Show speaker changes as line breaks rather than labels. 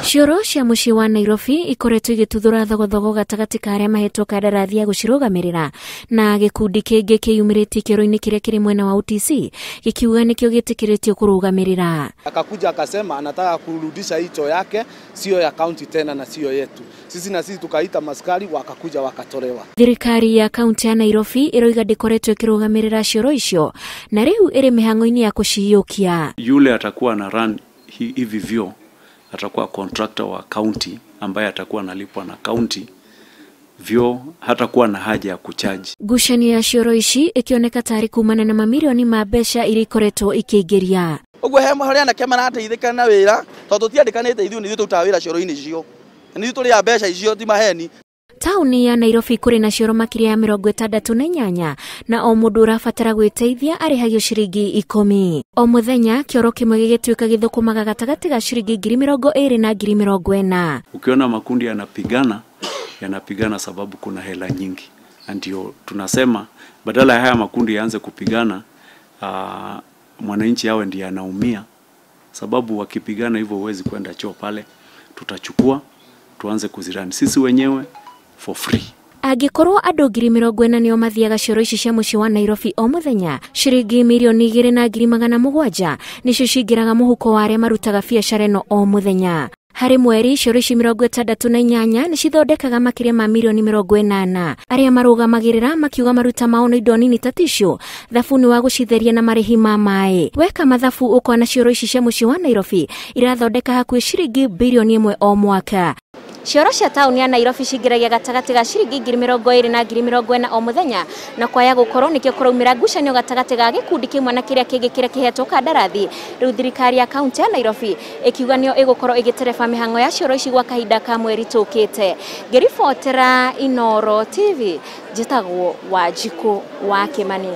Cioro cia mucii wa Nairobi ikoretwo igituthura thogothogo gatagati ka aria mahetwo kandarathi ya gucirugamirira na gikundi kingi kiyumiritie kiero-ini kiria kiri mwena wa UTC gikiuga nikio gitikiritio kurugamirira.
Akakuja akasema anataka kurudisha hicho yake, sio ya county tena na sio yetu. Sisi tukaita maskari wakakuja wakatolewa. Thirikari ya county ya Nairobi iroiga ndikoretwo ikirugamirira cioro icio na riu iri mihango-ini ya kuciyukia.
Yule atakuwa na run hivi vyo atakuwa contractor wa county ambaye atakuwa analipwa na county, vyo hatakuwa na haja ya kuchaji.
Gushania ya cioro ici ikioneka tari kumana na mamilioni ma mbeca irikoretwo ikiingiria.
Uguo he muharia na kema nateithika na wira tondu tiandikanite ithu ni tuta wira cioro-ini cio. Ni tuli ya mbeca icio ti maheni.
Tauni ya Nairobi kuri na cioro makiria ya 68 na o mundu urabatara gwiteithia arihagio ciringi 10. O muthenya kioro kimwe gigituika githukumaga gatagati ga ciringi 20,000 na 40,000.
Ukiona makundi yanapigana sababu kuna hela nyingi. Ndio tunasema badala ya haya makundi yaanze kupigana, mwananchi yawe ndiye anaumia, sababu wakipigana hivyo huwezi kwenda choo pale. Tutachukua tuanze kuzirani sisi wenyewe for free.
Agikorwo andu 40,000 nio mathiaga cioro ici cia mucii wa Nairobi o muthenya, ciringi milioni 2,700 nicio cingiraga muhuko wa aria marutaga biacara ino o muthenya. Hari mweri cioro ici 68 ni cithondekaga makiria ma milioni 80. Aria marugamagirira makiuga maruta mao na indo nini ta tissue, thabuni wa gucitheria na marihi ma mai. Weka mathabu ukona cioro ici cia mucii wa Nairobi irathondeka hakuhi ciringi bilioni 1 o mwaka. Cioro cia tauni ya Nairobi cingiragia gatagati ga ciringi 20,000 na 40,000 o muthenya, na kwaya gukorwo nikio kuraumira ngucanio gatagati ga gikundi kimwe na kiria kingi kiria kihetwo kandarathi. Riu thirikari ya kaunti ya Nairobi ikiuga nio igukorwo igitereba mihango ya cioro ici gwa kahinda ka mweri tukite. Ngiribotera Inooro TV, njitagwo Wanjiku wa Kimani.